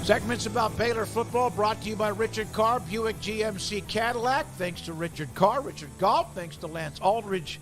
Segments about Baylor football brought to you by Richard Carr, Buick GMC Cadillac. Thanks to Richard Carr, Richard Golf. Thanks to Lance Aldridge,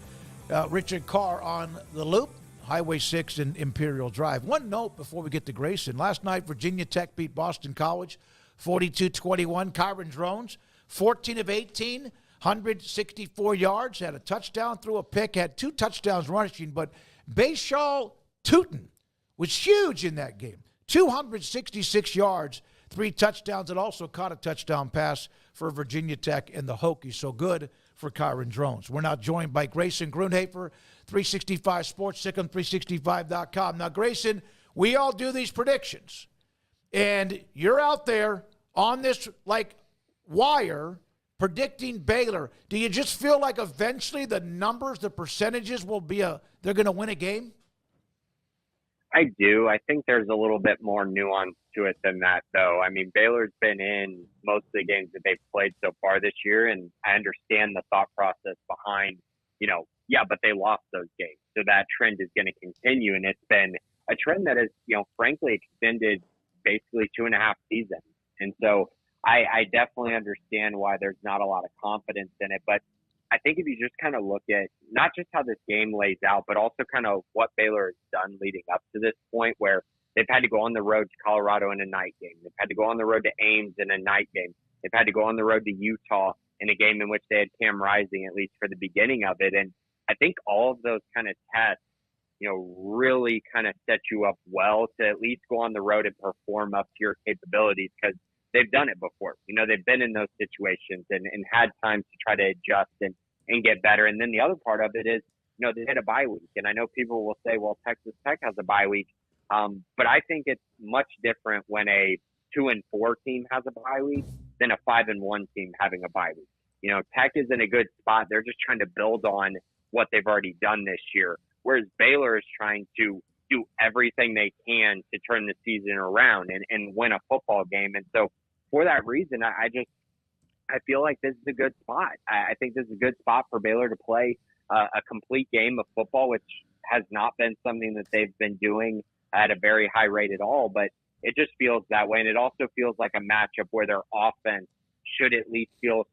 Richard Carr on the Loop, Highway 6 and Imperial Drive. One note before we get to Grayson. Last night, Virginia Tech beat Boston College 42-21. Kyron Drones, 14 of 18, 164 yards, had a touchdown, threw a pick, had 2 touchdowns rushing, but Bayshaw Tootin was huge in that game. 266 yards, 3 touchdowns, and also caught a touchdown pass for Virginia Tech and the Hokies. So good for Kyron Drones. We're now joined by Grayson Grundhoefer, 365 Sports, Sic'Em365.com. Now, Grayson, we all do these predictions, and you're out there on this, wire predicting Baylor. Do you just feel like eventually the numbers, the percentages will be they're going to win a game? I do. I think there's a little bit more nuance to it than that, though. I mean, Baylor's been in most of the games that they've played so far this year, and I understand the thought process behind, but they lost those games. So that trend is going to continue, and it's been a trend that has, frankly extended basically 2.5 seasons. And so I definitely understand why there's not a lot of confidence in it, but I think if you just kind of look at not just how this game lays out, but also kind of what Baylor has done leading up to this point where they've had to go on the road to Colorado in a night game. They've had to go on the road to Ames in a night game. They've had to go on the road to Utah in a game in which they had Cam Rising, at least for the beginning of it. And I think all of those kind of tests, really kind of set you up well to at least go on the road and perform up to your capabilities because they've done it before. They've been in those situations and had time to try to adjust and get better. And then the other part of it is, they had a bye week. And I know people will say, well, Texas Tech has a bye week. But I think it's much different when a 2-4 team has a bye week than a 5-1 team having a bye week. Tech is in a good spot. They're just trying to build on what they've already done this year. Whereas Baylor is trying to do everything they can to turn the season around and win a football game. And so for that reason, I feel like this is a good spot. I think this is a good spot for Baylor to play a complete game of football, which has not been something that they've been doing at a very high rate at all. But it just feels that way. And it also feels like a matchup where their offense should at least feel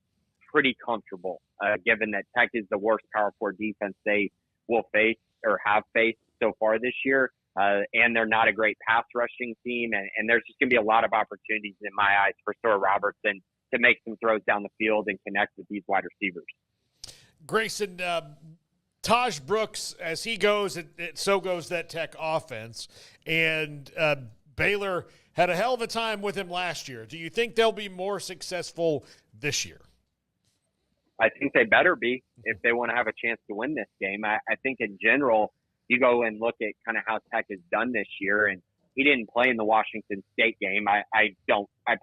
pretty comfortable, given that Tech is the worst Power 4 defense they will face or have faced so far this year. And they're not a great pass rushing team. And there's just going to be a lot of opportunities in my eyes for Sora Robertson to make some throws down the field and connect with these wide receivers. Grayson, Tahj Brooks, as he goes, so goes that Tech offense. And Baylor had a hell of a time with him last year. Do you think they'll be more successful this year? I think they better be if they want to have a chance to win this game. I think in general, you go and look at kind of how Tech has done this year, and he didn't play in the Washington State game. I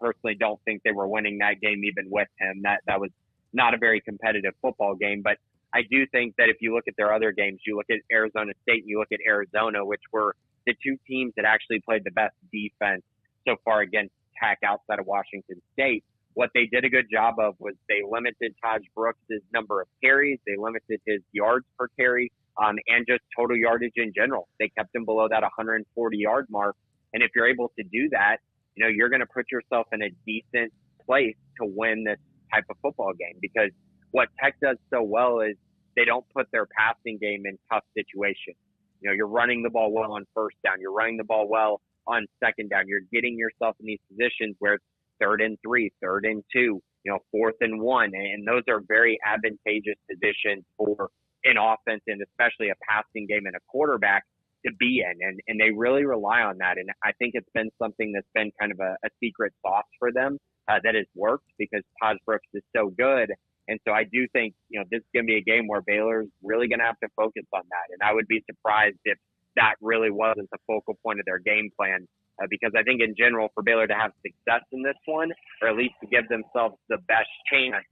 personally don't think they were winning that game even with him. That was not a very competitive football game. But I do think that if you look at their other games, you look at Arizona State and you look at Arizona, which were the 2 teams that actually played the best defense so far against Tech outside of Washington State. What they did a good job of was they limited Tahj Brooks' number of carries. They limited his yards per carry. And just total yardage in general. They kept him below that 140-yard mark. And if you're able to do that, you're going to put yourself in a decent place to win this type of football game because what Tech does so well is they don't put their passing game in tough situations. You're running the ball well on first down. You're running the ball well on second down. You're getting yourself in these positions where it's 3rd and 3, 3rd and 2, 4th and 1. And those are very advantageous positions for an offense and especially a passing game and a quarterback to be in. And they really rely on that. And I think it's been something that's been kind of a secret sauce for them that has worked because Tahj Brooks is so good. And so I do think, this is going to be a game where Baylor's really going to have to focus on that. And I would be surprised if that really wasn't the focal point of their game plan because I think in general for Baylor to have success in this one, or at least to give themselves the best chance,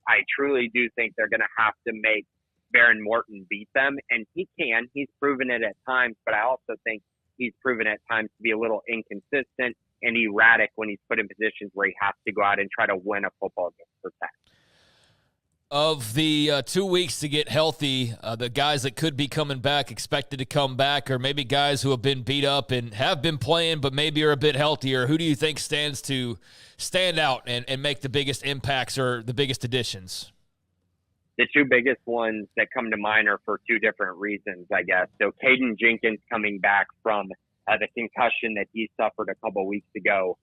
I truly do think they're going to have to make Behren Morton beat them, and he can. He's proven it at times, but I also think he's proven at times to be a little inconsistent and erratic when he's put in positions where he has to go out and try to win a football game for Tech. Of the 2 weeks to get healthy, the guys that could be coming back, expected to come back, or maybe guys who have been beat up and have been playing but maybe are a bit healthier, who do you think stands to stand out and make the biggest impacts or the biggest additions? The two biggest ones that come to mind are for two different reasons, I guess. So Caden Jenkins coming back from the concussion that he suffered a couple weeks ago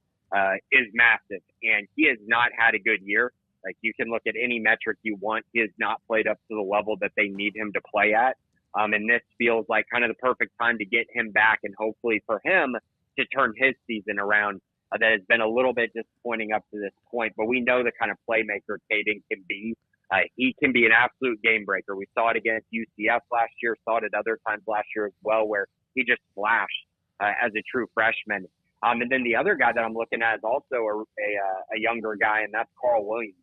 is massive, and he has not had a good year. Like, you can look at any metric you want. He has not played up to the level that they need him to play at. And this feels like kind of the perfect time to get him back and hopefully for him to turn his season around. That has been a little bit disappointing up to this point, but we know the kind of playmaker Caden can be. He can be an absolute game breaker. We saw it against UCF last year, saw it at other times last year as well, where he just flashed as a true freshman. And then the other guy that I'm looking at is also a younger guy, and that's Carl Williams.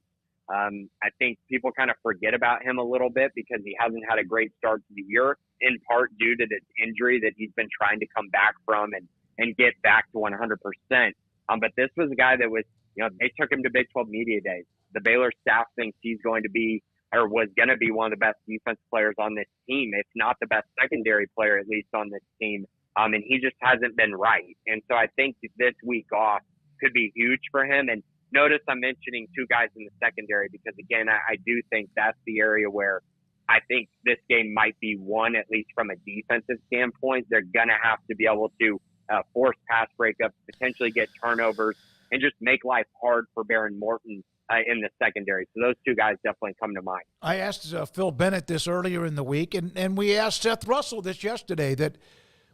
I think people kind of forget about him a little bit because he hasn't had a great start to the year, in part due to this injury that he's been trying to come back from and get back to 100%. But this was a guy that was, they took him to Big 12 Media Days. The Baylor staff thinks he's going to be, or was going to be, one of the best defense players on this team, if not the best secondary player, at least on this team. And he just hasn't been right. And so I think this week off could be huge for him. And notice I'm mentioning two guys in the secondary because, again, I do think that's the area where I think this game might be won, at least from a defensive standpoint. They're going to have to be able to force pass breakups, potentially get turnovers, and just make life hard for Behren Morton in the secondary. So those two guys definitely come to mind. I asked Phil Bennett this earlier in the week, and we asked Seth Russell this yesterday, that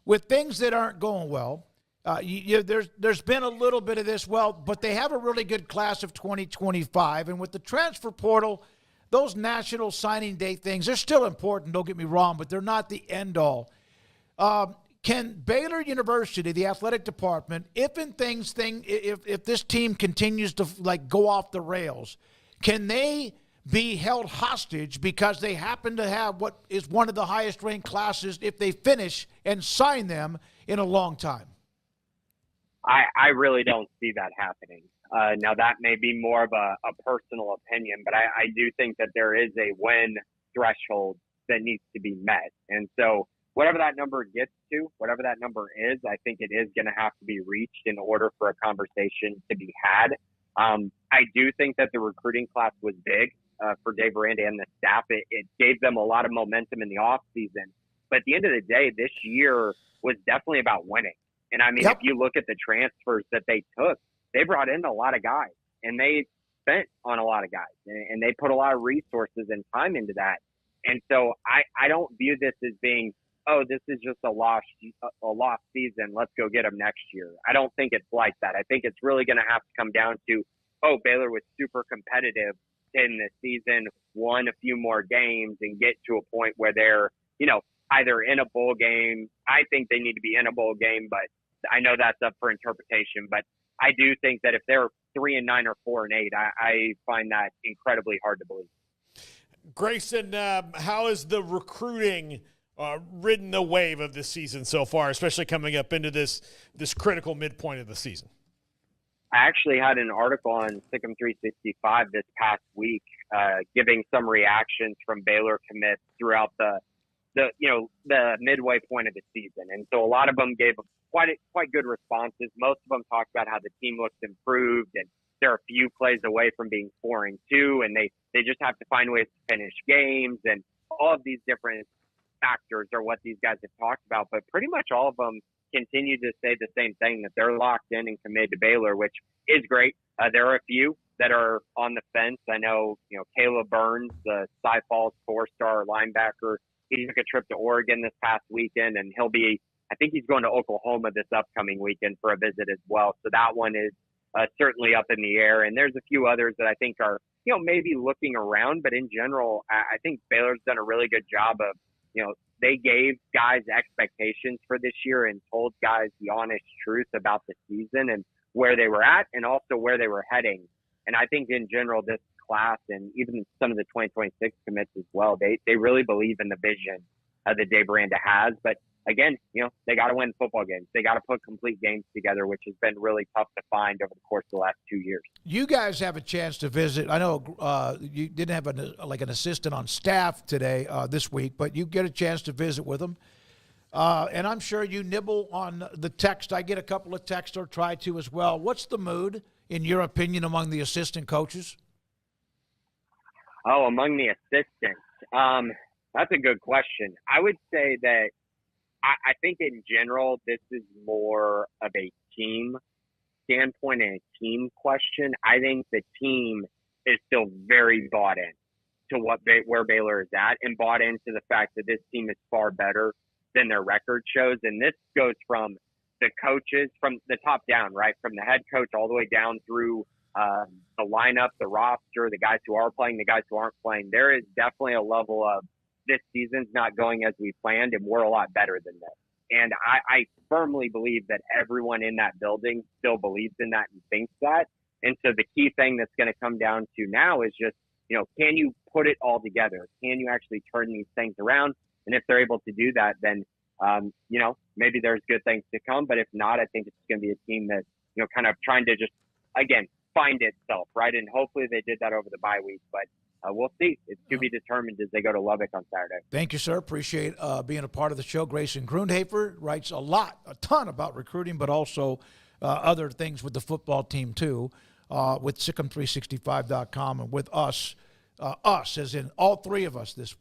with things that aren't going well, there's been a little bit of this, but they have a really good class of 2025. And with the transfer portal, those national signing day things, they're still important, don't get me wrong, but they're not the end all. Can Baylor University, the athletic department, if this team continues to go off the rails, can they be held hostage because they happen to have what is one of the highest ranked classes if they finish and sign them in a long time? I really don't see that happening. Now, that may be more of a personal opinion, but I do think that there is a win threshold that needs to be met. And so whatever that number gets to, whatever that number is, I think it is going to have to be reached in order for a conversation to be had. I do think that the recruiting class was big for Dave Aranda and the staff. It gave them a lot of momentum in the offseason. But at the end of the day, this year was definitely about winning. And I mean, If you look at the transfers that they took, they brought in a lot of guys and they spent on a lot of guys and they put a lot of resources and time into that. And so I don't view this as being, oh, this is just a lost season, let's go get them next year. I don't think it's like that. I think it's really going to have to come down to, oh, Baylor was super competitive in the season, won a few more games, and get to a point where they're, either in a bowl game. I think they need to be in a bowl game, but I know that's up for interpretation. But I do think that if they're 3-9 or 4-8, I find that incredibly hard to believe. Grayson, how has the recruiting ridden the wave of this season so far, especially coming up into this critical midpoint of the season? I actually had an article on Sic'Em 365 this past week, giving some reactions from Baylor commits throughout the midway point of the season. And so a lot of them gave quite good responses. Most of them talked about how the team looks improved and they're a few plays away from being 4-2, and they just have to find ways to finish games, and all of these different factors are what these guys have talked about. But pretty much all of them continue to say the same thing, that they're locked in and committed to Baylor, which is great. There are a few that are on the fence. I know, Caleb Burns, the Cy Falls 4-star linebacker, he took a trip to Oregon this past weekend, and I think he's going to Oklahoma this upcoming weekend for a visit as well. So that one is certainly up in the air. And there's a few others that I think are, maybe looking around. But in general, I think Baylor's done a really good job of, they gave guys expectations for this year and told guys the honest truth about the season and where they were at and also where they were heading. And I think in general, this class and even some of the 2026 commits as well, they really believe in the vision that Dave Aranda has. But again, they got to win football games. They got to put complete games together, which has been really tough to find over the course of the last 2 years. You guys have a chance to visit. I know you didn't have an assistant on staff today this week, but you get a chance to visit with them. And I'm sure you nibble on the text. I get a couple of texts or try to as well. What's the mood, in your opinion, among the assistant coaches? Oh, among the assistants. That's a good question. I would say that I think in general, this is more of a team standpoint and a team question. I think the team is still very bought in to where Baylor is at, and bought into the fact that this team is far better than their record shows. And this goes from the coaches, from the top down, right? From the head coach all the way down through the lineup, the roster, the guys who are playing, the guys who aren't playing. There is definitely a level of this season's not going as we planned, and we're a lot better than this. And I firmly believe that everyone in that building still believes in that and thinks that. And so the key thing that's going to come down to now is just, can you put it all together? Can you actually turn these things around? And if they're able to do that, then, maybe there's good things to come. But if not, I think it's going to be a team that, kind of trying to just, again, find itself, right? And hopefully they did that over the bye week. But we'll see. It's to be determined as they go to Lubbock on Saturday. Thank you, sir. Appreciate being a part of the show. Grayson Grundhoefer writes a ton about recruiting, but also other things with the football team too, with Sic'Em365.com and with us as in all three of us this